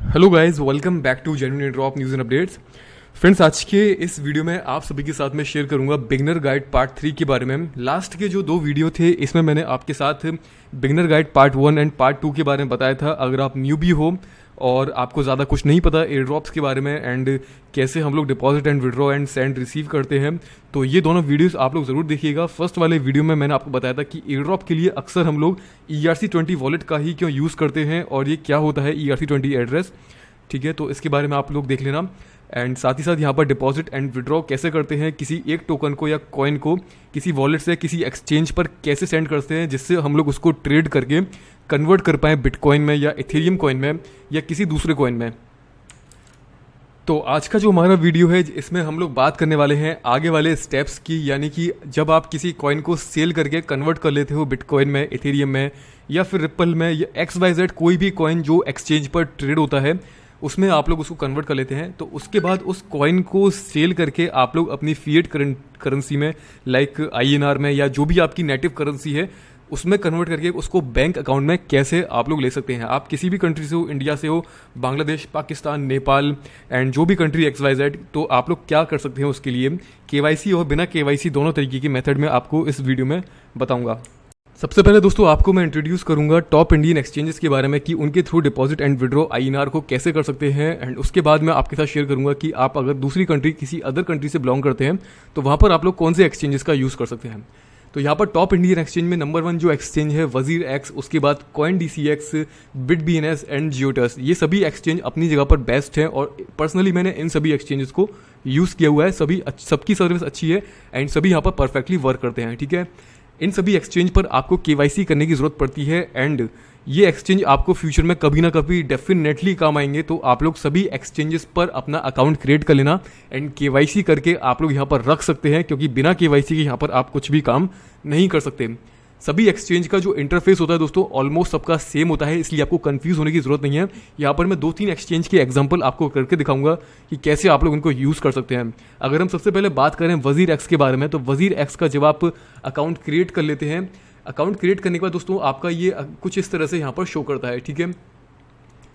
Hello guys, welcome back to genuine drop news and updates. Friends, आज के इस video में आप सभी के साथ में शेयर करूंगा बिगनर गाइड पार्ट 3 के बारे में। लास्ट के जो 2 वीडियो थे इसमें मैंने आपके साथ beginner guide part 1 and part 2 के बारे में बताया था। अगर आप न्यूबी हो और आपको ज़्यादा कुछ नहीं पता एयर ड्रॉप्स के बारे में एंड कैसे हम लोग deposit and withdraw and send receive करते हैं, तो ये दोनों वीडियोस आप लोग ज़रूर देखिएगा। फर्स्ट वाले वीडियो में मैंने आपको बताया था कि एयर ड्रॉप के लिए अक्सर हम लोग ERC20 वॉलेट का ही क्यों यूज़ करते हैं और ये क्या होता है ERC20 एड्रेस। ठीक है, तो इसके बारे में आप लोग देख लेना। एंड साथ ही साथ यहाँ पर डिपॉजिट एंड विड्रॉ कैसे करते हैं, किसी एक टोकन को या कॉइन को किसी वॉलेट से किसी एक्सचेंज पर कैसे सेंड करते हैं जिससे हम लोग उसको ट्रेड करके कन्वर्ट कर पाएँ बिटकॉइन में या इथेरियम कॉइन में या किसी दूसरे कॉइन में। तो आज का जो हमारा वीडियो है इसमें हम लोग बात करने वाले हैं आगे वाले स्टेप्स की, यानी कि जब आप किसी कॉइन को सेल करके कन्वर्ट कर लेते हो बिटकॉइन में, इथेरियम में या फिर रिपल में या XYZ कोई भी कॉइन जो एक्सचेंज पर ट्रेड होता है उसमें आप लोग उसको कन्वर्ट कर लेते हैं। तो उसके बाद उस कॉइन को सेल करके आप लोग अपनी फिएट करेंसी में लाइक INR में या जो भी आपकी नेटिव करेंसी है उसमें कन्वर्ट करके उसको बैंक अकाउंट में कैसे आप लोग ले सकते हैं। आप किसी भी कंट्री से हो, इंडिया से हो, बांग्लादेश, पाकिस्तान, नेपाल एंड जो भी कंट्री XYZ, तो आप लोग क्या कर सकते हैं उसके लिए KYC और बिना KYC दोनों तरीके की मेथड में आपको इस वीडियो में बताऊंगा। सबसे पहले दोस्तों आपको मैं इंट्रोड्यूस करूंगा टॉप इंडियन एक्सचेंजेस के बारे में कि उनके through deposit and withdraw INR को कैसे कर सकते हैं। एंड उसके बाद मैं आपके साथ शेयर करूंगा कि आप अगर दूसरी कंट्री किसी अदर कंट्री से बिलोंग करते हैं तो वहाँ पर आप लोग कौन से एक्सचेंजेस का यूज़ कर सकते हैं। तो यहाँ पर टॉप इंडियन एक्सचेंज में नंबर 1 जो एक्सचेंज है वजीर एक्स, उसके बाद CoinDCX, BitBNS एंड जियोटस। ये सभी एक्सचेंज अपनी जगह पर बेस्ट है और पर्सनली मैंने इन सभी एक्सचेंजेस को यूज़ किया हुआ है। सबकी सर्विस अच्छी है एंड सभी यहाँ पर परफेक्टली वर्क करते हैं। ठीक है, इन सभी एक्सचेंज पर आपको KYC करने की ज़रूरत पड़ती है एंड ये एक्सचेंज आपको फ्यूचर में कभी ना कभी डेफिनेटली काम आएंगे। तो आप लोग सभी एक्सचेंजेस पर अपना अकाउंट क्रिएट कर लेना एंड KYC करके आप लोग यहाँ पर रख सकते हैं, क्योंकि बिना KYC के यहाँ पर आप कुछ भी काम नहीं कर सकते। सभी एक्सचेंज का जो इंटरफेस होता है दोस्तों ऑलमोस्ट सबका सेम होता है, इसलिए आपको कंफ्यूज होने की जरूरत नहीं है। यहाँ पर मैं 2-3 एक्सचेंज के एग्जांपल आपको करके दिखाऊंगा कि कैसे आप लोग उनको यूज़ कर सकते हैं। अगर हम सबसे पहले बात करें वजीर एक्स के बारे में, तो वजीर एक्स का जब आप अकाउंट क्रिएट कर लेते हैं, अकाउंट क्रिएट करने के बाद दोस्तों आपका ये कुछ इस तरह से यहाँ पर शो करता है। ठीक है,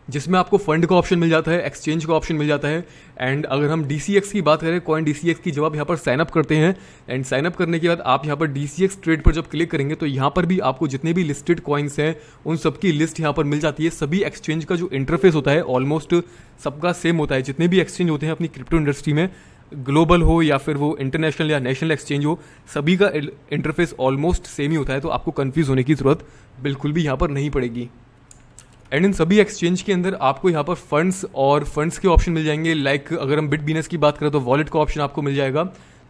जिसमें आपको फंड का ऑप्शन मिल जाता है, एक्सचेंज का ऑप्शन मिल जाता है। एंड अगर हम DCX की बात करें, CoinDCX की जब आप यहाँ पर साइनअप करते हैं एंड साइनअप करने के बाद आप यहाँ पर DCX ट्रेड पर जब क्लिक करेंगे तो यहाँ पर भी आपको जितने भी लिस्टेड कॉइन्स हैं उन सबकी लिस्ट यहाँ पर मिल जाती है। सभी एक्सचेंज का जो इंटरफेस होता है ऑलमोस्ट सबका सेम होता है। जितने भी एक्सचेंज होते हैं अपनी क्रिप्टो इंडस्ट्री में, ग्लोबल हो या फिर वो इंटरनेशनल या नेशनल एक्सचेंज हो, सभी का इंटरफेस ऑलमोस्ट सेम ही होता है। तो आपको कंफ्यूज होने की ज़रूरत बिल्कुल भी यहाँ पर नहीं पड़ेगी। एंड इन सभी एक्सचेंज के अंदर आपको यहाँ पर फंड्स के ऑप्शन मिल जाएंगे। लाइक अगर हम BitBNS की बात करें तो वॉलेट का ऑप्शन आपको मिल जाएगा।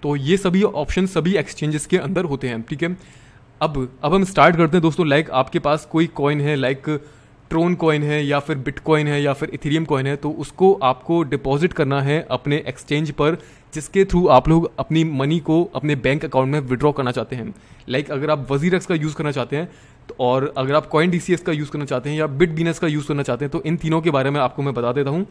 तो ये सभी ऑप्शन सभी एक्सचेंजेस के अंदर होते हैं। ठीक है, अब हम स्टार्ट करते हैं दोस्तों। लाइक आपके पास कोई कॉइन है, लाइक ट्रोन कॉइन है या फिर बिटकॉइन है या फिर इथेरियम कॉइन है, तो उसको आपको डिपॉजिट करना है अपने एक्सचेंज पर जिसके थ्रू आप लोग अपनी मनी को अपने बैंक अकाउंट में विड्रॉ करना चाहते हैं। लाइक अगर आप वजीर एक्स का यूज़ करना चाहते हैं और अगर आप CoinDCX का यूज़ करना चाहते हैं या BitBNS का यूज़ करना चाहते हैं, तो इन तीनों के बारे में आपको मैं बता देता हूँ।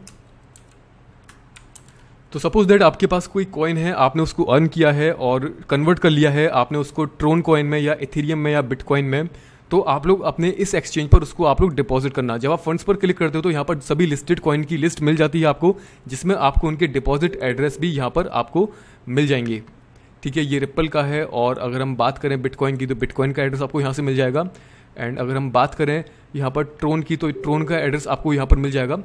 तो सपोज दैट आपके पास कोई कॉइन है, आपने उसको अर्न किया है और कन्वर्ट कर लिया है आपने उसको ट्रोन कॉइन में या इथेरियम में या बिटकॉइन में, तो आप लोग अपने इस एक्सचेंज पर उसको आप लोग डिपॉजिट करना। जब आप फंड्स पर क्लिक करते हो तो यहाँ पर सभी लिस्टेड कॉइन की लिस्ट मिल जाती है आपको, जिसमें आपको उनके डिपॉजिट एड्रेस भी यहाँ पर आपको मिल जाएंगे। ठीक है, ये रिपल का है और अगर हम बात करें बिटकॉइन की तो बिटकॉइन का एड्रेस आपको यहाँ से मिल जाएगा। एंड अगर हम बात करें यहाँ पर ट्रोन की तो ट्रोन का एड्रेस आपको यहाँ पर मिल जाएगा।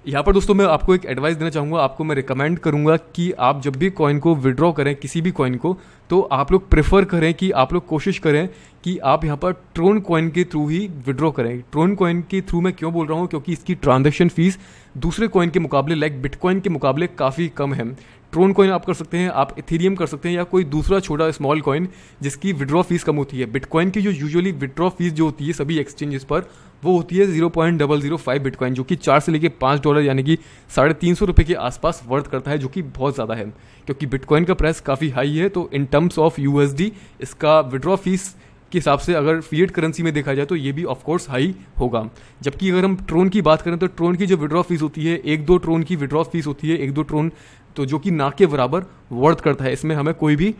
यहाँ पर दोस्तों मैं आपको एक एडवाइस देना चाहूँगा, आपको मैं रिकमेंड करूँगा कि आप जब भी कॉइन को विड्रॉ करें, किसी भी कॉइन को, तो आप लोग प्रेफर करें कि आप लोग कोशिश करें कि आप यहाँ पर ट्रोन कॉइन के थ्रू ही विड्रॉ करें। ट्रोन कॉइन के थ्रू मैं क्यों बोल रहा हूँ, क्योंकि इसकी ट्रांजैक्शन फीस दूसरे कॉइन के मुकाबले लाइक बिटकॉइन के मुकाबले काफ़ी कम है। ट्रोन कॉइन आप कर सकते हैं, आप इथेरियम कर सकते हैं या कोई दूसरा छोटा स्मॉल कॉइन जिसकी विड्रॉ फीस कम होती है। बिटकॉइन की जो यूजुअली विड्रॉ फीस जो होती है सभी एक्सचेंजेस पर वो होती है 0.005 बिटकॉइन, जो कि $4 से लेकर $5 यानी कि ₹350 के आसपास वर्थ करता है, जो कि बहुत ज़्यादा है क्योंकि बिटकॉइन का प्राइस काफ़ी हाई है। तो इन टर्म्स ऑफ USD इसका विड्रॉ फीस के हिसाब से अगर फिएट करेंसी में देखा जाए तो ये भी ऑफकोर्स हाई होगा। जबकि अगर हम ट्रोन की बात करें तो ट्रोन की जो विड्रॉ फीस होती है, 1-2 ट्रोन की विड्रॉ फीस होती है, 1-2 ट्रोन, तो जो कि ना के बराबर वर्थ करता है, इसमें हमें कोई भी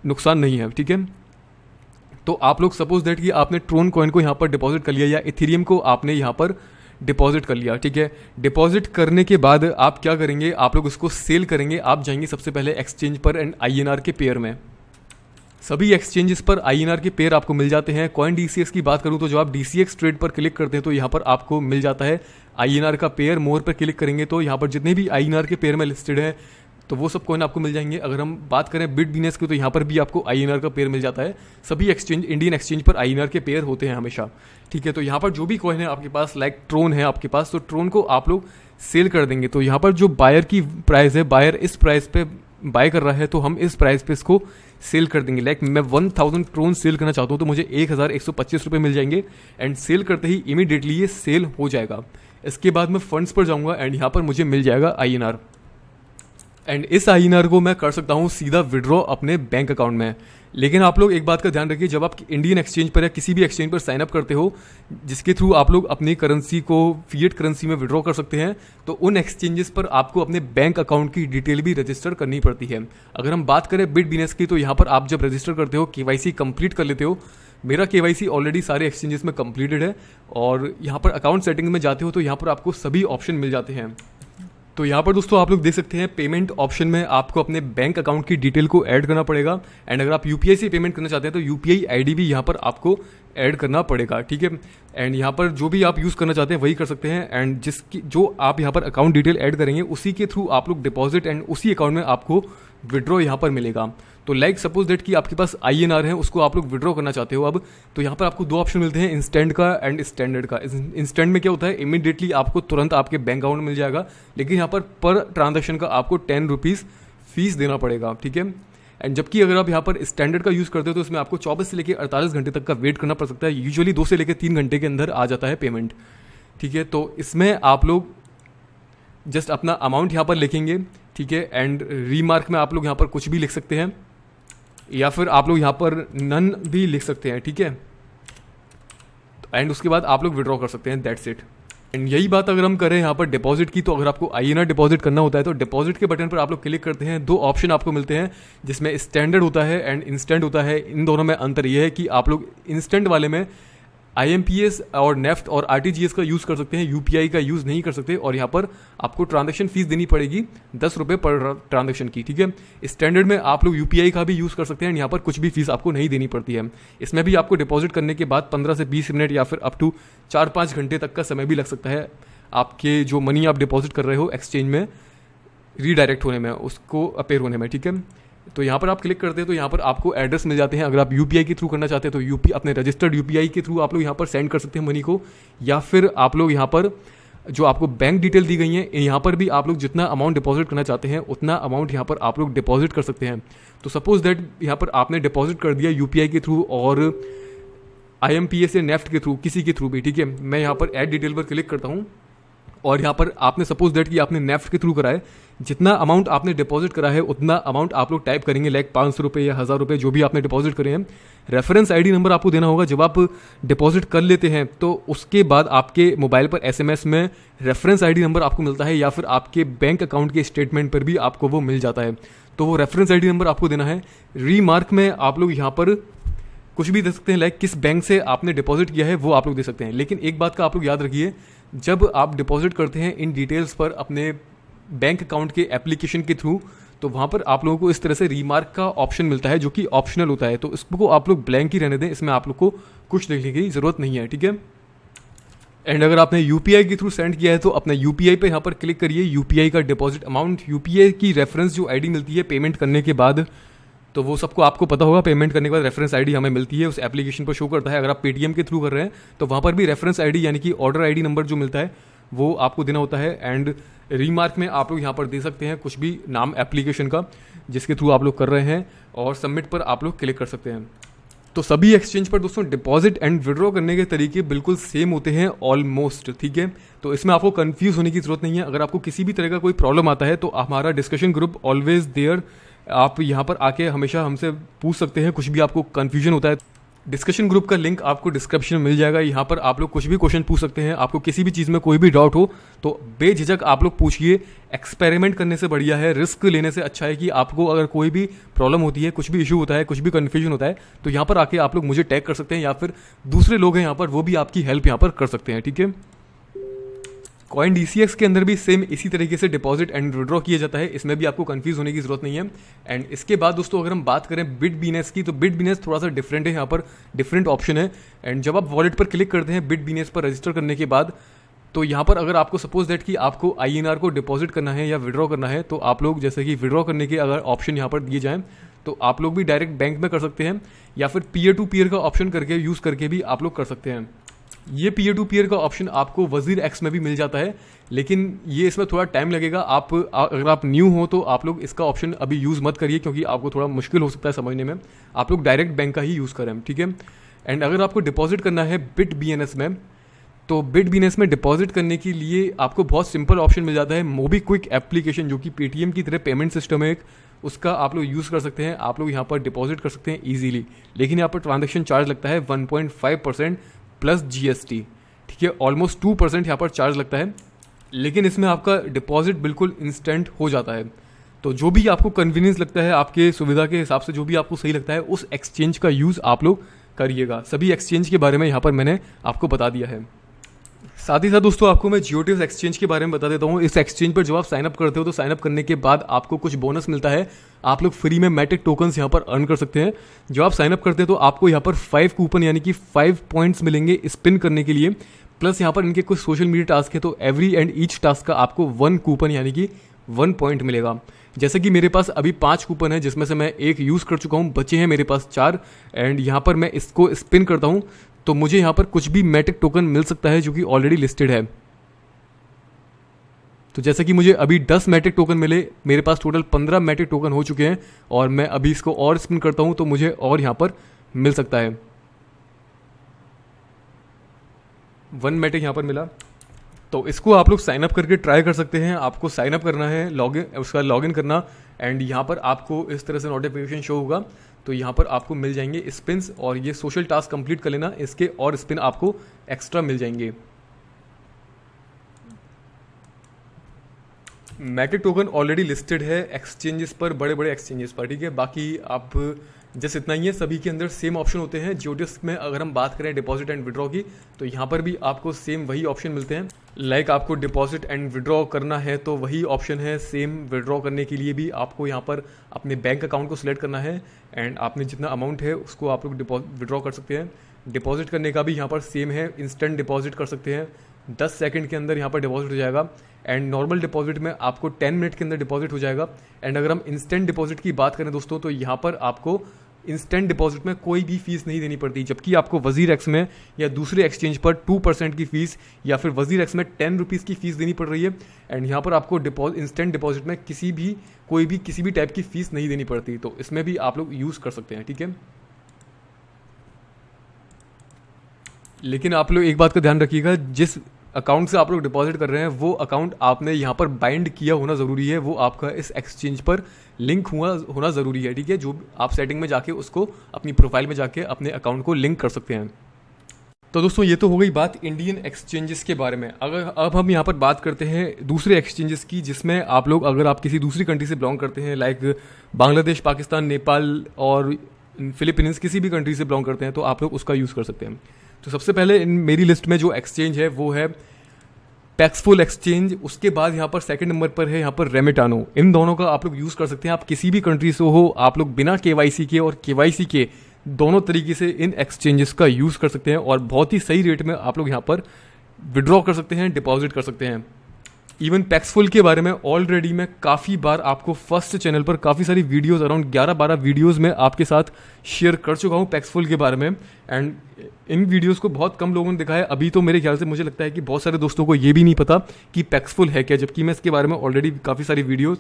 नुकसान नहीं है। ठीक है, तो आप लोग सपोज दैट कि आपने ट्रोन कॉइन को यहाँ पर डिपॉजिट कर लिया या इथेरियम को आपने यहाँ पर डिपॉजिट कर लिया, ठीक है। डिपॉजिट करने के बाद आप क्या करेंगे, आप लोग उसको सेल करेंगे। आप जाएंगे सबसे पहले एक्सचेंज पर एंड INR के पेयर में। सभी एक्सचेंजेस पर INR के पेयर आपको मिल जाते हैं। कॉइन DCX की बात करूं तो जब आप DCX ट्रेड पर क्लिक करते हैं तो यहाँ पर आपको मिल जाता है INR का पेयर। मोर पर क्लिक करेंगे तो यहाँ पर जितने भी INR के पेयर में लिस्टेड है तो वो सब कॉइन आपको मिल जाएंगे। अगर हम बात करें बिटबीनेस की तो यहाँ पर भी आपको INR का पेयर मिल जाता है। सभी एक्सचेंज, इंडियन एक्सचेंज पर INR के पेयर होते हैं हमेशा, ठीक है। तो यहाँ पर जो भी कॉइन है आपके पास, लाइक ट्रोन है आपके पास, तो ट्रोन को आप लोग सेल कर देंगे। तो यहाँ पर जो बायर की प्राइस है, बायर इस प्राइस पे बाय कर रहा है तो हम इस प्राइस पे इसको सेल कर देंगे। लाइक मैं 1000 ट्रोन सेल करना चाहता हूँ तो मुझे 1125 रुपये मिल जाएंगे एंड सेल करते ही इमीडिएटली ये सेल हो जाएगा। इसके बाद मैं फंड्स पर जाऊँगा एंड यहाँ पर मुझे मिल जाएगा INR एंड इस INR को मैं कर सकता हूँ सीधा विड्रॉ अपने बैंक अकाउंट में। लेकिन आप लोग एक बात का ध्यान रखिए, जब आप इंडियन एक्सचेंज पर या किसी भी एक्सचेंज पर साइन अप करते हो जिसके थ्रू आप लोग अपनी करेंसी को फिएट करेंसी में विड्रॉ कर सकते हैं, तो उन एक्सचेंजेस पर आपको अपने बैंक अकाउंट की डिटेल भी रजिस्टर करनी पड़ती है। अगर हम बात करें बिटबीनेस की तो यहाँ पर आप जब रजिस्टर करते हो, KYC कंप्लीट कर लेते हो, मेरा KYC ऑलरेडी सारे एक्सचेंजेस में कंप्लीटेड है, और यहाँ पर अकाउंट सेटिंग में जाते हो तो यहाँ पर आपको सभी ऑप्शन मिल जाते हैं। तो यहाँ पर दोस्तों आप लोग देख सकते हैं पेमेंट ऑप्शन में आपको अपने बैंक अकाउंट की डिटेल को ऐड करना पड़ेगा एंड अगर आप UPI से पेमेंट करना चाहते हैं तो UPI ID भी यहाँ पर आपको ऐड करना पड़ेगा, ठीक है। एंड यहाँ पर जो भी आप यूज़ करना चाहते हैं वही कर सकते हैं एंड जिसकी जो आप यहाँ पर अकाउंट डिटेल ऐड करेंगे उसी के थ्रू आप लोग डिपॉजिट एंड उसी अकाउंट में आपको विड्रॉ यहाँ पर मिलेगा। तो लाइक सपोज दैट कि आपके पास INR है, उसको आप लोग विड्रॉ करना चाहते हो अब, तो यहाँ पर आपको दो ऑप्शन मिलते हैं, इंस्टेंट का एंड स्टैंडर्ड का। इंस्टेंट में क्या होता है, इमीडिएटली आपको तुरंत आपके बैंक अकाउंट में मिल जाएगा, लेकिन यहाँ पर ट्रांजेक्शन का आपको 10 रुपीज़ फीस देना पड़ेगा, ठीक है। एंड जबकि अगर आप यहाँ पर स्टैंडर्ड का यूज़ करते हो तो इसमें आपको 24 से लेकर 48 घंटे तक का वेट करना पड़ सकता है। यूजुअली 2 से लेकर 3 घंटे के अंदर आ जाता है पेमेंट, ठीक है। तो इसमें आप लोग जस्ट अपना अमाउंट यहाँ पर लिखेंगे, ठीक है, एंड रीमार्क में आप लोग यहाँ पर कुछ भी लिख सकते हैं या फिर आप लोग यहाँ पर नन भी लिख सकते हैं, ठीक है। एंड उसके बाद आप लोग विड्रॉ कर सकते हैं, दैट्स इट। एंड यही बात अगर हम करें यहाँ पर डिपॉजिट की, तो अगर आपको INR डिपॉजिट करना होता है तो डिपॉजिट के बटन पर आप लोग क्लिक करते हैं। 2 ऑप्शन आपको मिलते हैं जिसमें स्टैंडर्ड होता है एंड इंस्टेंट होता है। इन दोनों में अंतर यह है कि आप लोग इंस्टेंट वाले में IMPS और नेफ्ट और RTGS का यूज़ कर सकते हैं, UPI का यूज़ नहीं कर सकते, और यहाँ पर आपको ट्रांजैक्शन फीस देनी पड़ेगी 10 रुपये पर ट्रांजैक्शन की, ठीक है। स्टैंडर्ड में आप लोग UPI का भी यूज़ कर सकते हैं, यहाँ पर कुछ भी फीस आपको नहीं देनी पड़ती है। इसमें भी आपको डिपॉजिट करने के बाद 15 से 20 मिनट या फिर अप टू 4-5 घंटे तक का समय भी लग सकता है आपके जो मनी आप डिपॉजिट कर रहे हो एक्सचेंज में रीडायरेक्ट होने में, उसको अपेयर होने में, ठीक है। तो यहाँ पर आप क्लिक करते हैं तो यहाँ पर आपको एड्रेस मिल जाते हैं। अगर आप UPI के थ्रू करना चाहते हैं तो अपने रजिस्टर्ड UPI के थ्रू आप लोग यहाँ पर सेंड कर सकते हैं मनी को, या फिर आप लोग यहाँ पर जो आपको बैंक डिटेल दी गई है यहाँ पर भी आप लोग जितना अमाउंट डिपॉजिट करना चाहते हैं उतना अमाउंट यहाँ पर आप लोग डिपॉजिट कर सकते हैं। तो सपोज दैट यहाँ पर आपने डिपॉजिट कर दिया UPI के थ्रू और IMPS या नेफ्ट के थ्रू, किसी के थ्रू भी, ठीक है। मैं यहाँ पर ऐड डिटेल पर क्लिक करता हूँ और यहाँ पर आपने सपोज दैट कि आपने नेफ्ट के थ्रू करा है, जितना अमाउंट आपने डिपॉजिट करा है उतना अमाउंट आप लोग टाइप करेंगे, लाइक 500 रुपये या 1000 रुपये जो भी आपने डिपॉजिट करे हैं। रेफरेंस ID नंबर आपको देना होगा। जब आप डिपॉजिट कर लेते हैं तो उसके बाद आपके मोबाइल पर SMS में रेफरेंस ID नंबर आपको मिलता है, या फिर आपके बैंक अकाउंट के स्टेटमेंट पर भी आपको वो मिल जाता है। तो वो रेफरेंस ID नंबर आपको देना है। रीमार्क में आप लोग यहाँ पर कुछ भी दे सकते हैं, लाइक किस बैंक से आपने डिपॉजिट किया है वो आप लोग दे सकते हैं। लेकिन एक बात का आप लोग याद रखिए, जब आप डिपॉजिट करते हैं इन डिटेल्स पर अपने बैंक अकाउंट के एप्लीकेशन के थ्रू, तो वहाँ पर आप लोगों को इस तरह से रीमार्क का ऑप्शन मिलता है जो कि ऑप्शनल होता है। तो इसको आप लोग ब्लैंक ही रहने दें, इसमें आप लोग को कुछ लिखने की ज़रूरत नहीं है, ठीक है। एंड अगर आपने UPI के थ्रू सेंड किया है तो अपने UPI पे यहाँ पर क्लिक करिए, UPI का डिपॉजिट अमाउंट, UPI की रेफरेंस जो ID मिलती है पेमेंट करने के बाद, तो वो सबको आपको पता होगा, पेमेंट करने के बाद रेफरेंस ID हमें मिलती है, उस एप्लीकेशन पर शो करता है। अगर आप Paytm के थ्रू कर रहे हैं तो वहाँ पर भी रेफरेंस ID यानी कि ऑर्डर ID नंबर जो मिलता है वो आपको देना होता है। एंड रीमार्क में आप लोग यहाँ पर दे सकते हैं कुछ भी नाम एप्लीकेशन का जिसके थ्रू आप लोग कर रहे हैं, और सबमिट पर आप लोग क्लिक कर सकते हैं। तो सभी एक्सचेंज पर दोस्तों डिपॉजिट एंड विड्रॉ करने के तरीके बिल्कुल सेम होते हैं ऑलमोस्ट, ठीक है। तो इसमें आपको कंफ्यूज होने की जरूरत नहीं है। अगर आपको किसी भी तरह का कोई प्रॉब्लम आता है तो हमारा डिस्कशन ग्रुप ऑलवेज देयर, आप यहाँ पर आके हमेशा हमसे पूछ सकते हैं, कुछ भी आपको कन्फ्यूजन होता है। डिस्कशन ग्रुप का लिंक आपको डिस्क्रिप्शन में मिल जाएगा, यहाँ पर आप लोग कुछ भी क्वेश्चन पूछ सकते हैं। आपको किसी भी चीज़ में कोई भी डाउट हो तो बेझिझक आप लोग पूछिए। एक्सपेरिमेंट करने से बढ़िया है, रिस्क लेने से अच्छा है कि आपको अगर कोई भी प्रॉब्लम होती है, कुछ भी इशू होता है, कुछ भी कन्फ्यूजन होता है, तो यहाँ पर आके आप लोग मुझे टैग कर सकते हैं, या फिर दूसरे लोग हैं यहाँ पर वो भी आपकी हेल्प यहाँ पर कर सकते हैं, ठीक है। CoinDCX के अंदर भी सेम इसी तरीके से डिपॉजिट एंड विड्रॉ किया जाता है, इसमें भी आपको कंफ्यूज होने की जरूरत नहीं है। एंड इसके बाद दोस्तों अगर हम बात करें Bitbinance की, तो Bitbinance थोड़ा सा डिफरेंट है, यहाँ पर डिफरेंट ऑप्शन है। एंड जब आप वॉलेट पर क्लिक करते हैं Bitbinance पर रजिस्टर करने के बाद, तो यहाँ पर अगर आपको सपोज दैट कि आपको INR को डिपॉजिट करना है या विड्रॉ करना है, तो आप लोग जैसे कि विड्रॉ करने के अगर ऑप्शन यहाँ पर दिए जाएँ तो आप लोग भी डायरेक्ट बैंक में कर सकते हैं, या फिर पीयर टू पीयर का ऑप्शन करके यूज़ करके भी आप लोग कर सकते हैं। ये पीयर टू पीयर का ऑप्शन आपको WazirX में भी मिल जाता है, लेकिन ये इसमें थोड़ा टाइम लगेगा। अगर आप न्यू हो तो आप लोग इसका ऑप्शन अभी यूज़ मत करिए, क्योंकि आपको थोड़ा मुश्किल हो सकता है समझने में। आप लोग डायरेक्ट बैंक का ही यूज़ करें, ठीक है। एंड अगर आपको डिपॉजिट करना है Bitbinance में, तो Bitbinance में डिपॉजिट करने के लिए आपको बहुत सिंपल ऑप्शन मिल जाता है। MobiKwik एप्लीकेशन, जो कि पेटीएम की तरह पेमेंट सिस्टम है एक, उसका आप लोग यूज़ कर सकते हैं। आप लोग यहाँ पर डिपॉजिट कर सकते हैं ईजिली, लेकिन यहाँ पर ट्रांजेक्शन चार्ज लगता है 1.5% प्लस GST, ठीक है। ऑलमोस्ट 2% यहाँ पर चार्ज लगता है, लेकिन इसमें आपका डिपॉजिट बिल्कुल इंस्टेंट हो जाता है। तो जो भी आपको कन्वीनियंस लगता है, आपके सुविधा के हिसाब से जो भी आपको सही लगता है, उस एक्सचेंज का यूज़ आप लोग करिएगा। सभी एक्सचेंज के बारे में यहाँ पर मैंने आपको बता दिया है। साथ ही साथ दोस्तों आपको मैं जियोटिव्स एक्सचेंज के बारे में बता देता हूँ। इस एक्सचेंज पर जब आप साइनअप करते हो तो साइनअप करने के बाद आपको कुछ बोनस मिलता है। आप लोग फ्री में मैटिक टोकन्स यहाँ पर अर्न कर सकते हैं। जब आप साइनअप करते हैं तो आपको यहाँ पर 5 कूपन यानी कि 5 पॉइंट्स मिलेंगे स्पिन करने के लिए। प्लस यहाँ पर इनके कुछ सोशल मीडिया टास्क है, तो एवरी एंड ईच टास्क का आपको 1 कूपन यानी कि 1 पॉइंट मिलेगा। जैसे कि मेरे पास अभी 5 कूपन है, जिसमें से मैं एक यूज़ कर चुका हूँ, बचे हैं मेरे पास 4। एंड यहाँ पर मैं इसको स्पिन करता हूँ तो मुझे यहाँ पर कुछ भी मैटिक टोकन मिल सकता है जो कि ऑलरेडी लिस्टेड है। तो जैसे कि मुझे अभी 10 मैटिक टोकन मिले, मेरे पास टोटल 15 मैटिक टोकन हो चुके हैं, और मैं अभी इसको और स्पिन करता हूं तो मुझे और यहाँ पर मिल सकता है 1 मैटिक यहाँ पर मिला। तो इसको आप लोग साइनअप करके ट्राई कर सकते हैं। आपको साइनअप करना है, उसका लॉगिन करना, एंड यहाँ पर आपको इस तरह से नोटिफिकेशन शो होगा। तो यहाँ पर आपको मिल जाएंगे स्पिन्स, और ये सोशल टास्क कंप्लीट कर लेना, इसके और स्पिन आपको एक्स्ट्रा मिल जाएंगे। मैटिक टोकन ऑलरेडी लिस्टेड है एक्सचेंजेस पर, बड़े बड़े एक्सचेंजेस पर, ठीक है। बाकी आप जस्ट इतना ही है, सभी के अंदर सेम ऑप्शन होते हैं। जियोटिव्स में अगर हम बात करें डिपॉजिट एंड विड्रॉ की, तो यहाँ पर भी आपको सेम वही ऑप्शन मिलते हैं। लाइक आपको डिपॉजिट एंड विड्रॉ करना है तो वही ऑप्शन है सेम। विड्रॉ करने के लिए भी आपको यहाँ पर अपने बैंक अकाउंट को सिलेक्ट करना है, एंड आपने जितना अमाउंट है उसको आप लोग विड्रॉ कर सकते हैं। डिपॉजिट करने का भी यहाँ पर सेम है, इंस्टेंट डिपॉजिट कर सकते हैं, 10 सेकंड के अंदर यहाँ पर डिपॉजिट हो जाएगा। एंड नॉर्मल डिपॉजिट में आपको 10 मिनट के अंदर डिपॉजिट हो जाएगा। एंड अगर हम इंस्टेंट डिपॉजिट की बात करें दोस्तों, तो यहाँ पर आपको इंस्टेंट डिपॉजिट में कोई भी फीस नहीं देनी पड़ती, जबकि आपको WazirX में या दूसरे एक्सचेंज पर 2% की फीस, या फिर WazirX में 10 रुपीज़ की फीस देनी पड़ रही है। एंड यहाँ पर आपको इंस्टेंट डिपॉजिट में किसी भी टाइप की फीस नहीं देनी पड़ती। तो इसमें भी आप लोग यूज़ कर सकते हैं, ठीक है। लेकिन आप लोग एक बात का ध्यान रखिएगा, जिस अकाउंट से आप लोग डिपॉजिट कर रहे हैं वो अकाउंट आपने यहाँ पर बाइंड किया होना ज़रूरी है, वो आपका इस एक्सचेंज पर लिंक होना ज़रूरी है, ठीक है। जो आप सेटिंग में जाके उसको अपनी प्रोफाइल में जाके अपने अकाउंट को लिंक कर सकते हैं। तो दोस्तों ये तो हो गई बात इंडियन एक्सचेंजेस के बारे में। अब हम यहाँ पर बात करते हैं दूसरे एक्सचेंजेस की, जिसमें आप लोग, अगर आप किसी दूसरी कंट्री से बिलोंग करते हैं, लाइक बांग्लादेश, पाकिस्तान, नेपाल और फिलीपींस, किसी भी कंट्री से बिलोंग करते हैं, तो आप लोग उसका यूज़ कर सकते हैं। तो सबसे पहले मेरी लिस्ट में जो एक्सचेंज है वो है पैक्सफुल एक्सचेंज। उसके बाद यहाँ पर सेकंड नंबर पर है यहाँ पर रेमिटानो। इन दोनों का आप लोग यूज़ कर सकते हैं। आप किसी भी कंट्री से हो, आप लोग बिना KYC के और KYC के दोनों तरीके से इन एक्सचेंजेस का यूज़ कर सकते हैं, और बहुत ही सही रेट में आप लोग यहाँ पर विड्रॉ कर सकते हैं, डिपॉजिट कर सकते हैं। इवन पैक्सफुल के बारे में ऑलरेडी मैं काफ़ी बार आपको फर्स्ट चैनल पर काफ़ी सारी वीडियोस, अराउंड 11-12 वीडियोस में आपके साथ शेयर कर चुका हूँ पैक्सफुल के बारे में। एंड इन वीडियोस को बहुत कम लोगों ने देखा है। अभी तो मेरे ख्याल से मुझे लगता है कि बहुत सारे दोस्तों को ये भी नहीं पता कि पैक्सफुल है क्या, जबकि मैं इसके बारे में ऑलरेडी काफ़ी सारी वीडियोज़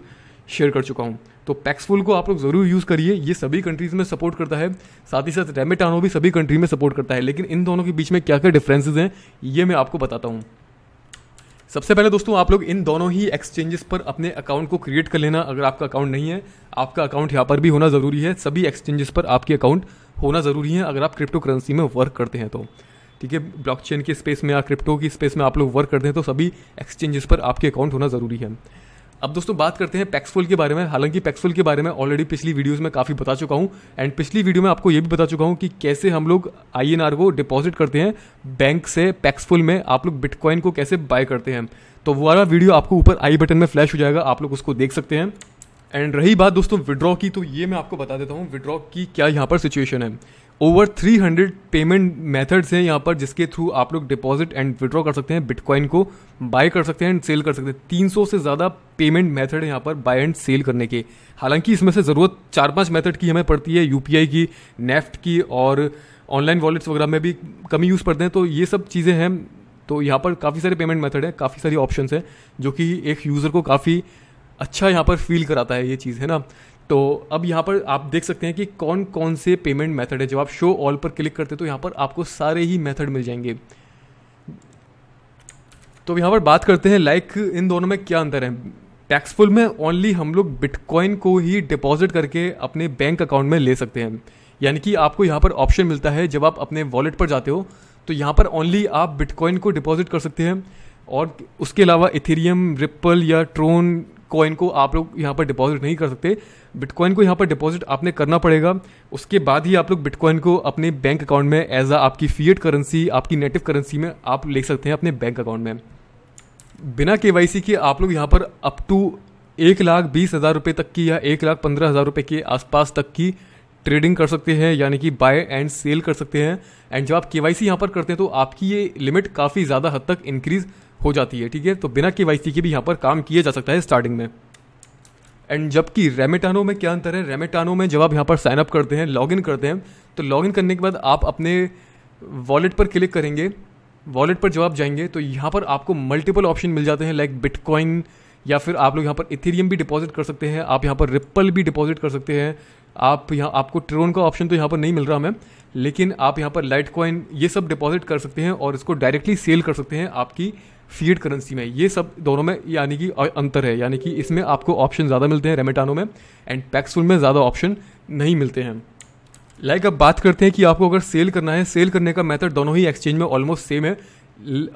शेयर कर चुका हूँ। तो पैक्सफुल को आप लोग ज़रूर यूज़ करिए, ये सभी कंट्रीज़ में सपोर्ट करता है। साथ ही साथ रेमिटानो भी सभी कंट्री में सपोर्ट करता है। लेकिन इन दोनों के बीच में क्या क्या डिफरेंसेस हैं ये मैं आपको बताता हूँ। सबसे पहले दोस्तों आप लोग इन दोनों ही एक्सचेंजेस पर अपने अकाउंट को क्रिएट कर लेना। अगर आपका अकाउंट नहीं है, आपका अकाउंट यहाँ पर भी होना ज़रूरी है। सभी एक्सचेंजेस पर आपके अकाउंट होना ज़रूरी है अगर आप क्रिप्टो करेंसी में वर्क करते हैं तो, ठीक है। ब्लॉकचेन के स्पेस में या क्रिप्टो की स्पेस में आप लोग वर्क करते हैं तो सभी एक्सचेंजेस पर आपके अकाउंट होना ज़रूरी है। अब दोस्तों बात करते हैं पैक्सफुल के बारे में। हालांकि पैक्सफुल के बारे में ऑलरेडी पिछली वीडियोस में काफ़ी बता चुका हूं, एंड पिछली वीडियो में आपको ये भी बता चुका हूं कि कैसे हम लोग INR को डिपॉजिट करते हैं बैंक से पैक्सफुल में, आप लोग बिटकॉइन को कैसे बाय करते हैं। तो वो वाला वीडियो आपको ऊपर आई बटन में फ्लैश हो जाएगा, आप लोग उसको देख सकते हैं। एंड रही बात दोस्तों विड्रॉ की, तो ये मैं आपको बता देता हूँ विड्रॉ की क्या यहाँ पर सिचुएशन है। ओवर 300 पेमेंट मेथड्स हैं यहाँ पर जिसके थ्रू आप लोग डिपॉजिट एंड विड्रॉ कर सकते हैं, बिटकॉइन को बाय कर सकते हैं एंड सेल कर सकते हैं। 300 से ज़्यादा पेमेंट मेथड है यहाँ पर बाय एंड सेल करने के। हालांकि इसमें से ज़रूरत 4-5 मेथड की हमें पड़ती है, UPI की, नेफ्ट की और ऑनलाइन वॉलेट्स वगैरह में भी कम यूज़ पड़ते हैं। तो ये सब चीज़ें हैं। तो यहाँ पर काफ़ी सारे पेमेंट मेथड है, काफ़ी सारी ऑप्शंस हैं जो कि एक यूज़र को काफ़ी अच्छा यहाँ पर फील कराता है ये चीज़, है ना। तो अब यहाँ पर आप देख सकते हैं कि कौन कौन से पेमेंट मेथड है। जब आप शो ऑल पर क्लिक करते हैं तो यहाँ पर आपको सारे ही मेथड मिल जाएंगे। तो यहाँ पर बात करते हैं लाइक इन दोनों में क्या अंतर है। पैक्सफुल में ओनली हम लोग बिटकॉइन को ही डिपॉजिट करके अपने बैंक अकाउंट में ले सकते हैं, यानी कि आपको यहाँ पर ऑप्शन मिलता है जब आप अपने वॉलेट पर जाते हो तो यहाँ पर ओनली आप बिटकॉइन को डिपॉजिट कर सकते हैं, और उसके अलावा इथेरियम, रिप्पल या ट्रोन कॉइन को आप लोग यहाँ पर डिपॉजिट नहीं कर सकते। बिटकॉइन को यहाँ पर डिपॉजिट आपने करना पड़ेगा, उसके बाद ही आप लोग बिटकॉइन को अपने बैंक अकाउंट में एज आपकी फिएट करेंसी, आपकी नेटिव करेंसी में आप ले सकते हैं अपने बैंक अकाउंट में। बिना KYC के आप लोग यहाँ पर अप टू 1,20,000 रुपये तक की या 1,15,000 रुपये के आसपास तक की ट्रेडिंग कर सकते हैं, यानी कि बाय एंड सेल कर सकते हैं। एंड जब आप KYC यहाँ पर करते हैं तो आपकी ये लिमिट काफ़ी ज़्यादा हद तक इंक्रीज़ हो जाती है, ठीक है। तो बिना KYC के भी यहाँ पर काम किया जा सकता है स्टार्टिंग में। एंड जबकि रेमेटानो में क्या अंतर है, रेमेटानो में जब आप यहाँ पर साइन अप करते हैं, लॉगिन करते हैं, तो लॉगिन करने के बाद आप अपने वॉलेट पर क्लिक करेंगे। वॉलेट पर जब आप जाएंगे तो यहाँ पर आपको मल्टीपल ऑप्शन मिल जाते हैं, लाइक बिटकॉइन, या फिर आप लोग यहाँ पर इथेरियम भी डिपॉजिट कर सकते हैं, आप यहाँ पर रिप्पल भी डिपॉजिट कर सकते हैं। आपको ट्रोन का ऑप्शन तो यहाँ पर नहीं मिल रहा हमें, लेकिन आप यहाँ पर लाइट कॉइन ये सब डिपॉजिट कर सकते हैं और इसको डायरेक्टली सेल कर सकते हैं आपकी फिएट करेंसी में। ये सब दोनों में यानी कि अंतर है, यानी कि इसमें आपको ऑप्शन ज़्यादा मिलते हैं रेमेटानो में, एंड पैक्सफुल में ज़्यादा ऑप्शन नहीं मिलते हैं। लाइक अब बात करते हैं कि आपको अगर सेल करना है, सेल करने का मेथड दोनों ही एक्सचेंज में ऑलमोस्ट सेम है।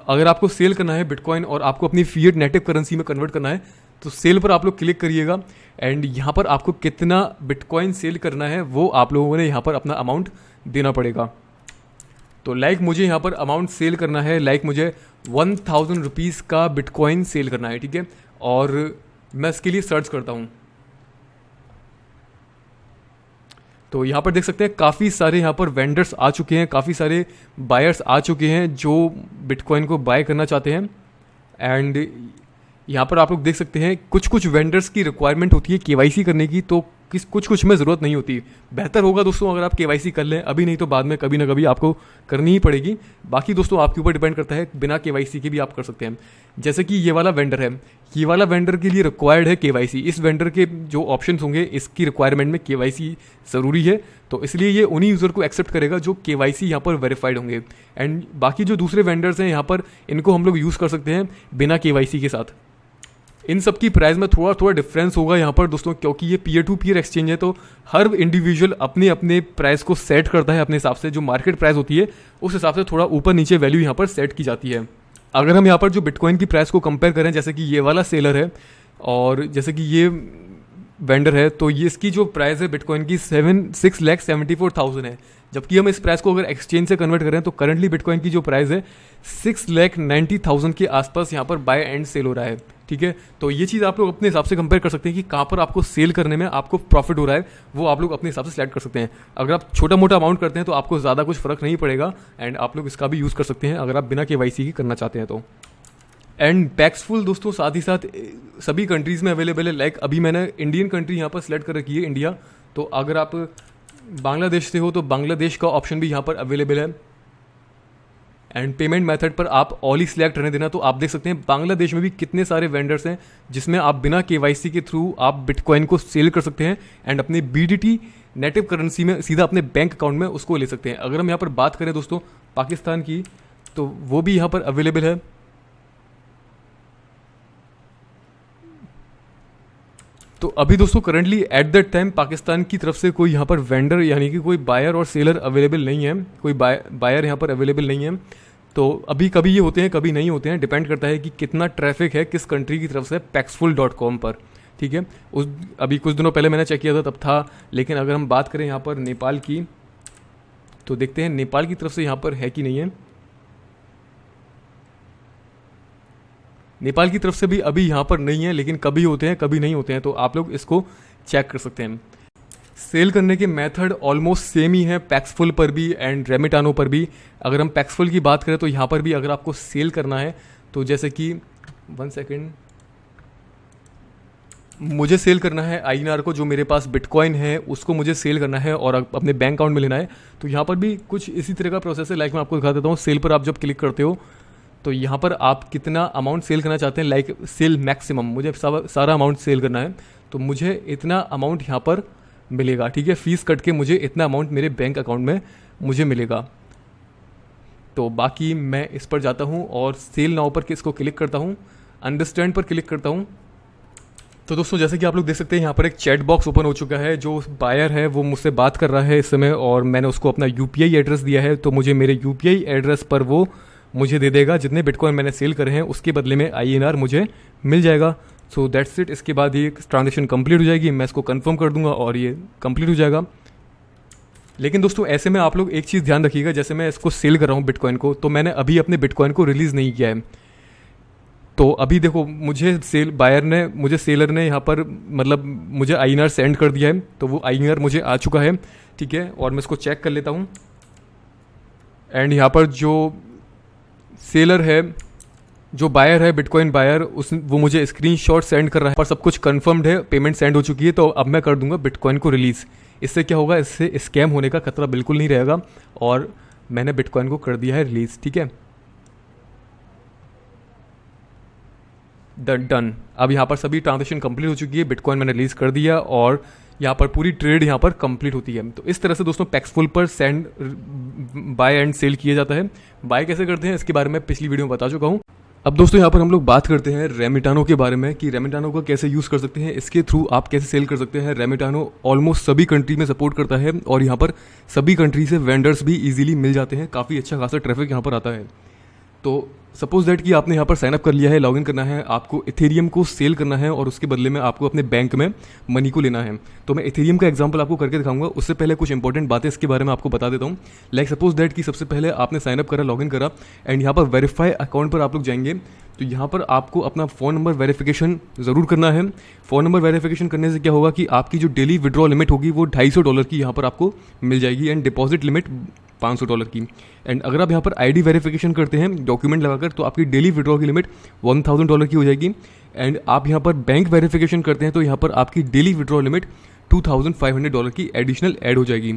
अगर आपको सेल करना है बिटकॉइन और आपको अपनी फिएट नेटिव करेंसी में कन्वर्ट करना है तो सेल पर आप लोग क्लिक करिएगा, एंड यहाँ पर आपको कितना बिटकॉइन सेल करना है वो आप लोगों ने यहाँ पर अपना अमाउंट देना पड़ेगा। तो लाइक मुझे यहाँ पर अमाउंट सेल करना है, लाइक मुझे 1,000 रुपीज़ का बिटकॉइन सेल करना है, ठीक है। और मैं इसके लिए सर्च करता हूँ तो यहाँ पर देख सकते हैं काफ़ी सारे यहाँ पर वेंडर्स आ चुके हैं, काफ़ी सारे बायर्स आ चुके हैं जो बिटकॉइन को बाय करना चाहते हैं। एंड यहाँ पर आप लोग देख सकते हैं कुछ वेंडर्स की रिक्वायरमेंट होती है KYC करने की, तो कुछ में ज़रूरत नहीं होती। बेहतर होगा दोस्तों अगर आप KYC कर लें अभी, नहीं तो बाद में कभी ना कभी आपको करनी ही पड़ेगी। बाकी दोस्तों आपके ऊपर डिपेंड करता है, बिना KYC के भी आप कर सकते हैं। जैसे कि ये वाला वेंडर है, ये वाला वेंडर के लिए रिक्वायर्ड है KYC। इस वेंडर के जो ऑप्शन होंगे इसकी रिक्वायरमेंट में KYC ज़रूरी है, तो इसलिए ये उन्हीं यूज़र को एक्सेप्ट करेगा जो KYC यहाँ पर वेरीफाइड होंगे। एंड बाकी जो दूसरे वेंडर्स हैं यहाँ पर, इनको हम लोग यूज़ कर सकते हैं बिना KYC के साथ। इन सब की प्राइस में थोड़ा डिफरेंस होगा यहाँ पर दोस्तों, क्योंकि ये पीयर टू पीयर एक्सचेंज है, तो हर इंडिविजुअल अपने अपने प्राइस को सेट करता है अपने हिसाब से। जो मार्केट प्राइस होती है उस हिसाब से थोड़ा ऊपर नीचे वैल्यू यहाँ पर सेट की जाती है। अगर हम यहाँ पर जो बिटकॉइन की प्राइस को कंपेयर करें, जैसे कि ये वाला सेलर है और जैसे कि ये वेंडर है, तो ये इसकी जो प्राइस है बिटकॉइन की 6,74,000 है। जबकि हम इस प्राइस को अगर एक्सचेंज से कन्वर्ट करें तो करंटली बिटकॉइन की जो प्राइस है 6,90,000 के आसपास यहाँ पर बाय एंड सेल हो रहा है, ठीक है। तो ये चीज़ आप लोग अपने हिसाब से कंपेयर कर सकते हैं कि कहाँ पर आपको सेल करने में आपको प्रॉफिट हो रहा है, वो आप लोग अपने हिसाब से सेलेक्ट कर सकते हैं। अगर आप छोटा मोटा अमाउंट करते हैं तो आपको ज़्यादा कुछ फ़र्क नहीं पड़ेगा, एंड आप लोग इसका भी यूज़ कर सकते हैं अगर आप बिना KYC की करना चाहते हैं तो। एंड पैक्सफुल दोस्तों साथ ही साथ सभी कंट्रीज़ में अवेलेबल है। लाइक अभी मैंने इंडियन कंट्री यहाँ पर सिलेक्ट कर रखी है, इंडिया। तो अगर आप बांग्लादेश से हो तो बांग्लादेश का ऑप्शन भी यहाँ पर अवेलेबल है। एंड पेमेंट मेथड पर आप ऑल ही सिलेक्ट रहने देना, तो आप देख सकते हैं बांग्लादेश में भी कितने सारे वेंडर्स हैं जिसमें आप बिना KYC के थ्रू आप बिटकॉइन को सेल कर सकते हैं एंड अपने BDT नेटिव करेंसी में सीधा अपने बैंक अकाउंट में उसको ले सकते हैं। अगर हम यहाँ पर बात करें दोस्तों पाकिस्तान की, तो वो भी यहाँ पर अवेलेबल है। तो अभी दोस्तों currently at that time Pakistan की तरफ से कोई यहाँ पर वेंडर यानी कि कोई बायर और सेलर अवेलेबल नहीं है, कोई बायर यहाँ पर अवेलेबल नहीं है। तो अभी कभी ये होते हैं, कभी नहीं होते हैं, डिपेंड करता है कि कितना ट्रैफिक है किस कंट्री की तरफ से paxful.com पर, ठीक है। उस अभी कुछ दिनों पहले मैंने चेक किया था तब था, लेकिन अगर हम बात करें यहाँ पर नेपाल की, तो देखते हैं नेपाल की तरफ से यहाँ पर है कि नहीं है। नेपाल की तरफ से भी अभी यहाँ पर नहीं है, लेकिन कभी होते हैं कभी नहीं होते हैं, तो आप लोग इसको चेक कर सकते हैं। सेल करने के मेथड ऑलमोस्ट सेम ही है पैक्सफुल पर भी एंड रेमिटानो पर भी। अगर हम पैक्सफुल की बात करें तो यहाँ पर भी अगर आपको सेल करना है तो जैसे कि 1 सेकेंड, मुझे सेल करना है INR को, जो मेरे पास बिटकॉइन है उसको मुझे सेल करना है और अपने बैंक अकाउंट में लेना है, तो यहाँ पर भी कुछ इसी तरह का प्रोसेस है। लाइक मैं आपको दिखा देता हूँ, सेल पर आप जब क्लिक करते हो तो यहाँ पर आप कितना अमाउंट सेल करना चाहते हैं, लाइक सेल मैक्सिमम, मुझे सारा अमाउंट सेल करना है तो मुझे इतना अमाउंट यहाँ पर मिलेगा, ठीक है। फीस कट के मुझे इतना अमाउंट मेरे बैंक अकाउंट में मुझे मिलेगा। तो बाकी मैं इस पर जाता हूँ और सेल नाउ पर इसको क्लिक करता हूँ, अंडरस्टैंड पर क्लिक करता हूँ। तो दोस्तों जैसे कि आप लोग देख सकते हैं यहाँ पर एक चैट बॉक्स ओपन हो चुका है। जो बायर है वो मुझसे बात कर रहा है इस समय और मैंने उसको अपना UPI एड्रेस दिया है, तो मुझे मेरे UPI एड्रेस पर वो मुझे दे देगा जितने बिटकॉइन मैंने सेल करे हैं, उसके बदले में INR मुझे मिल जाएगा। So that's it. इसके बाद ये ट्रांजेक्शन कंप्लीट हो जाएगी, मैं इसको कंफर्म कर दूंगा और ये कंप्लीट हो जाएगा। लेकिन दोस्तों ऐसे में आप लोग एक चीज़ ध्यान रखिएगा, जैसे मैं इसको सेल कर रहा हूँ बिटकॉइन को, तो मैंने अभी अपने बिटकॉइन को रिलीज़ नहीं किया है। तो अभी देखो मुझे सेलर ने यहाँ पर मतलब मुझे INR सेंड कर दिया है, तो वो INR मुझे आ चुका है, ठीक है। और मैं इसको चेक कर लेता हूँ एंड यहाँ पर जो सेलर है, जो बायर है, बिटकॉइन बायर, वो मुझे स्क्रीनशॉट सेंड कर रहा है पर सब कुछ कंफर्म्ड है, पेमेंट सेंड हो चुकी है। तो अब मैं कर दूंगा बिटकॉइन को रिलीज़। इससे क्या होगा, इससे स्कैम होने का खतरा बिल्कुल नहीं रहेगा और मैंने बिटकॉइन को कर दिया है रिलीज़, ठीक है। डन। अब यहाँ पर सभी ट्रांजेक्शन कंप्लीट हो चुकी है, बिटकॉइन मैंने रिलीज़ कर दिया और यहाँ पर पूरी ट्रेड यहाँ पर कंप्लीट होती है। तो इस तरह से दोस्तों पैक्सफुल पर बाय एंड सेल किया जाता है। बाय कैसे करते हैं इसके बारे में पिछली वीडियो में बता चुका हूँ। अब दोस्तों यहाँ पर हम लोग बात करते हैं रेमिटानो के बारे में कि रेमिटानो को कैसे यूज़ कर सकते हैं, इसके थ्रू आप कैसे सेल कर सकते हैं। रेमिटानो ऑलमोस्ट सभी कंट्री में सपोर्ट करता है और यहाँ पर सभी कंट्री से वेंडर्स भी इजीली मिल जाते हैं, काफ़ी अच्छा खासा ट्रैफिक यहाँ पर आता है। तो सपोज दैट कि आपने यहाँ पर साइनअप कर लिया है, लॉगिन करना है, आपको इथेरियम को सेल करना है और उसके बदले में आपको अपने बैंक में मनी को लेना है। तो मैं इथेरियम का एग्जांपल आपको करके दिखाऊंगा। उससे पहले कुछ इंपॉर्टेंट बातें इसके बारे में आपको बता देता हूँ। लाइक सपोज दैट कि सबसे पहले आपने साइनअप करा, लॉगिन करा एंड यहाँ पर वेरीफाई अकाउंट पर आप लोग जाएंगे, तो यहाँ पर आपको अपना फ़ोन नंबर वेरिफिकेशन ज़रूर करना है। फ़ोन नंबर वेरिफिकेशन करने से क्या होगा कि आपकी जो डेली विड्रॉ लिमिट होगी वो $250 की यहाँ पर आपको मिल जाएगी एंड डिपॉजिट लिमिट $500 की। एंड अगर आप यहाँ पर ID वेरिफिकेशन करते हैं डॉक्यूमेंट लगाकर, तो आपकी डेली विड्रॉ की लिमिट $1000 की हो जाएगी। एंड आप यहाँ पर बैंक वेरिफिकेशन करते हैं तो यहाँ पर आपकी डेली विड्रॉ लिमिट $2500 की एडिशनल ऐड हो जाएगी।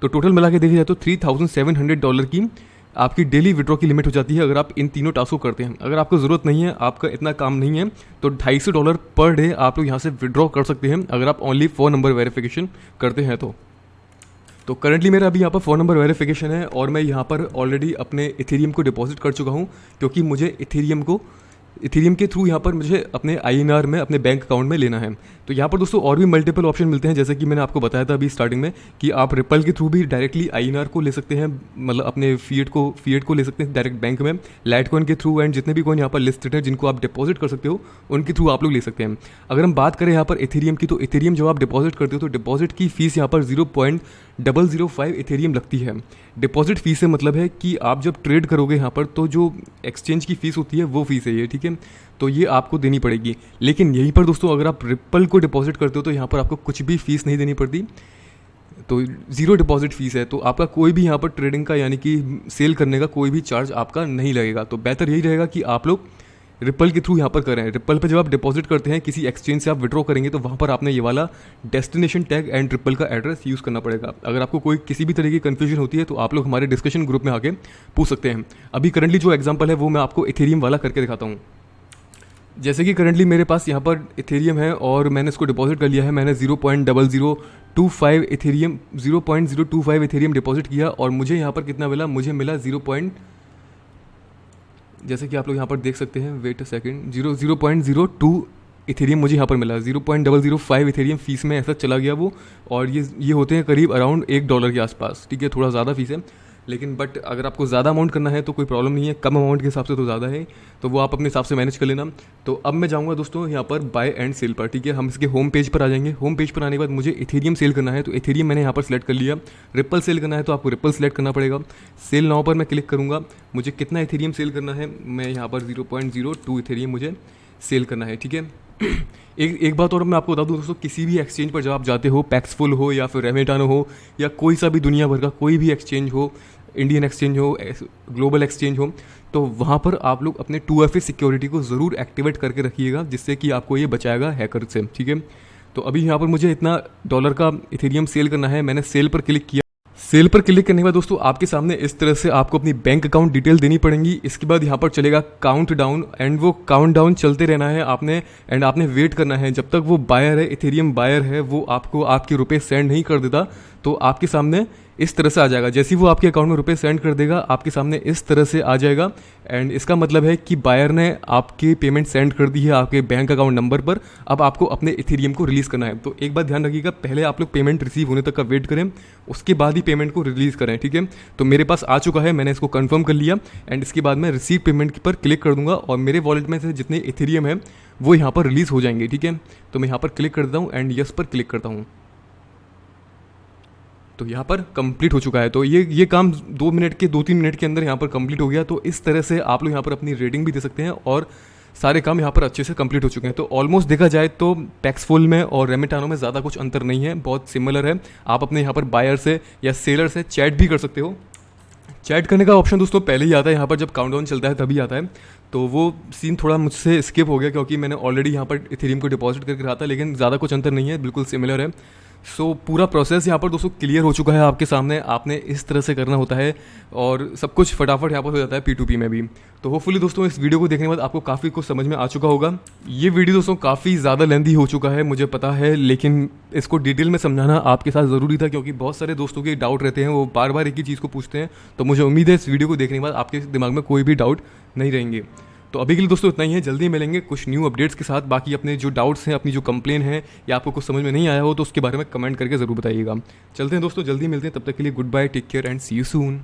तो टोटल मिला के देखा जाए तो $3700 की आपकी डेली विड्रॉ की लिमिट हो जाती है अगर आप इन तीनों टास्क को करते हैं। अगर आपको ज़रूरत नहीं है, आपका इतना काम नहीं है, तो $250 पर डे आप लोग यहाँ से विड्रॉ कर सकते हैं अगर आप ओनली फ़ोन नंबर वेरिफिकेशन करते हैं। तो करंटली मेरा अभी यहाँ पर फ़ोन नंबर वेरिफिकेशन है और मैं यहाँ पर ऑलरेडी अपने इथेरियम को डिपॉजिट कर चुका हूँ, क्योंकि मुझे इथेरियम के थ्रू यहाँ पर मुझे अपने INR में अपने बैंक अकाउंट में लेना है। तो यहाँ पर दोस्तों और भी मल्टीपल ऑप्शन मिलते हैं, जैसे कि मैंने आपको बताया था अभी स्टार्टिंग में कि आप रिपल के थ्रू भी डायरेक्टली INR को ले सकते हैं, मतलब अपने फिएट को ले सकते हैं डायरेक्ट बैंक में, लाइटकॉइन के थ्रू एंड जितने भी कॉइन यहाँ पर लिस्टेड हैं जिनको आप डिपॉजिट कर सकते हो उनके थ्रू आप लोग ले सकते हैं। अगर हम बात करें यहाँ पर इथेरियम की, तो इथेरियम जब आप डिपॉजिट करते हो तो डिपॉजिट की फीस यहाँ पर 0.005 इथेरियम लगती है। डिपॉजिट फीस से मतलब है कि आप जब ट्रेड करोगे यहाँ पर तो जो एक्सचेंज की फ़ीस होती है वो फीस है ये, ठीक है। तो ये आपको देनी पड़ेगी। लेकिन यहीं पर दोस्तों अगर आप रिपल को डिपॉजिट करते हो तो यहाँ पर आपको कुछ भी फीस नहीं देनी पड़ती, तो 0 डिपॉजिट फीस है। तो आपका कोई भी यहाँ पर ट्रेडिंग का यानी कि सेल करने का कोई भी चार्ज आपका नहीं लगेगा। तो बेहतर यही रहेगा कि आप लोग रिपल के थ्रू यहाँ पर करें। रिपल पे जब आप डिपॉजिट करते हैं किसी एक्सचेंज से आप विड्रॉ करेंगे तो वहाँ पर आपने ये वाला डेस्टिनेशन टैग एंड रिपल का एड्रेस यूज़ करना पड़ेगा। अगर आपको कोई किसी भी तरह की कन्फ्यूजन होती है तो आप लोग हमारे डिस्कशन ग्रुप में आके पूछ सकते हैं। अभी करंटली जो एग्जाम्पल है वो मैं आपको इथेरियम वाला करके दिखाता हूँ। जैसे कि करंटली मेरे पास यहाँ पर इथेरियम है और मैंने इसको डिपॉजिट कर लिया है। मैंने 0.0025 इथेरियम डिपॉजिट किया और मुझे यहाँ पर कितना मिला, मुझे मिला जैसे कि आप लोग यहाँ पर देख सकते हैं, वेट अ सेकंड, 0.02 इथेरियम मुझे यहाँ पर मिला। 0.005 इथेरियम फीस में ऐसा चला गया वो, और ये होते हैं करीब अराउंड $1 के आसपास, ठीक है, थोड़ा ज़्यादा फीस है। लेकिन बट अगर आपको ज़्यादा अमाउंट करना है तो कोई प्रॉब्लम नहीं है, कम अमाउंट के हिसाब से तो ज़्यादा है, तो वो आप अपने हिसाब से मैनेज कर लेना। तो अब मैं जाऊँगा दोस्तों यहाँ पर बाय एंड सेल पर, ठीक है। हम इसके होम पेज पर आ जाएंगे। होम पेज पर आने के बाद मुझे इथेरियम सेल करना है, तो इथेरियम मैंने यहाँ पर सेलेक्ट कर लिया। रिपल सेल करना है तो आपको रिपल सेलेक्ट करना पड़ेगा। सेल नाउ पर मैं क्लिक करूँगा। मुझे कितना इथेरियम सेल करना है, मैं यहाँ पर 0.02 इथेरियम मुझे सेल करना है, ठीक है। एक बात और मैं आपको बता दूं दोस्तों, किसी भी एक्सचेंज पर जब आप जाते हो, पैक्सफुल हो या फिर रेमेटानो हो या कोई सा भी दुनिया भर का कोई भी एक्सचेंज हो, इंडियन एक्सचेंज हो, ग्लोबल एक्सचेंज हो, तो वहाँ पर आप लोग अपने 2FA सिक्योरिटी को ज़रूर एक्टिवेट करके रखिएगा, जिससे कि आपको ये बचाएगा हैकर से, ठीक है। तो अभी यहाँ पर मुझे इतना डॉलर का इथेरियम सेल करना है। मैंने सेल पर क्लिक किया। सेल पर क्लिक करने के बाद दोस्तों आपके सामने इस तरह से आपको अपनी बैंक अकाउंट डिटेल देनी पड़ेंगी। इसके बाद यहाँ पर चलेगा काउंट डाउन, एंड वो काउंट डाउन चलते रहना है आपने, एंड आपने वेट करना है जब तक वो बायर है, इथेरियम बायर है, वो आपको आपके रुपए सेंड नहीं कर देता। तो आपके सामने इस तरह से आ जाएगा। जैसे ही वो आपके अकाउंट में रुपए सेंड कर देगा, आपके सामने इस तरह से आ जाएगा, एंड इसका मतलब है कि बायर ने आपकी पेमेंट सेंड कर दी है आपके बैंक अकाउंट नंबर पर। अब आपको अपने इथेरियम को रिलीज़ करना है। तो एक बात ध्यान रखिएगा, पहले आप लोग पेमेंट रिसीव होने तक का वेट करें, उसके बाद ही पेमेंट को रिलीज़ करें, ठीक है। तो मेरे पास आ चुका है, मैंने इसको कंफर्म कर लिया, एंड इसके बाद मैं रिसीव पेमेंट पर क्लिक कर दूंगा और मेरे वॉलेट में से जितने इथेरियम है वो यहाँ पर रिलीज़ हो जाएंगे, ठीक है। तो मैं यहाँ पर क्लिक कर देता हूँ एंड यस पर क्लिक करता हूँ। तो यहाँ पर कंप्लीट हो चुका है। तो ये काम 2-3 मिनट के अंदर यहाँ पर कंप्लीट हो गया। तो इस तरह से आप लोग यहाँ पर अपनी रेटिंग भी दे सकते हैं और सारे काम यहाँ पर अच्छे से कंप्लीट हो चुके हैं। तो ऑलमोस्ट देखा जाए तो पैक्सफुल में और रेमेटानो में ज़्यादा कुछ अंतर नहीं है, बहुत सिमिलर है। आप अपने यहाँ पर बायर से या सेलर से चैट भी कर सकते हो। चैट करने का ऑप्शन दोस्तों पहले ही आता है, यहाँ पर जब काउंटडाउन चलता है तभी आता है। तो वो सीन थोड़ा मुझसे स्किप हो गया क्योंकि मैंने ऑलरेडी यहाँ पर इथेरियम को डिपॉजिट करके रखा था, लेकिन ज़्यादा कुछ अंतर नहीं है, बिल्कुल सिमिलर है। सो पूरा प्रोसेस यहाँ पर दोस्तों क्लियर हो चुका है आपके सामने। आपने इस तरह से करना होता है और सब कुछ फटाफट यहाँ पर हो जाता है P2P में भी। तो होपफुली दोस्तों इस वीडियो को देखने के बाद आपको काफ़ी कुछ समझ में आ चुका होगा। ये वीडियो दोस्तों काफ़ी ज़्यादा लेंथी हो चुका है, मुझे पता है, लेकिन इसको डिटेल में समझाना आपके साथ ज़रूरी था क्योंकि बहुत सारे दोस्तों के डाउट रहते हैं, वो बार बार एक ही चीज़ को पूछते हैं। तो मुझे उम्मीद है इस वीडियो को देखने के बाद आपके दिमाग में कोई भी डाउट नहीं रहेंगे। तो अभी के लिए दोस्तों इतना ही है, जल्दी मिलेंगे कुछ न्यू अपडेट्स के साथ। बाकी अपने जो डाउट्स हैं, अपनी जो कंप्लेन है या आपको कुछ समझ में नहीं आया हो तो उसके बारे में कमेंट करके ज़रूर बताइएगा। चलते हैं दोस्तों, जल्दी मिलते हैं, तब तक के लिए goodbye, take care and see you soon.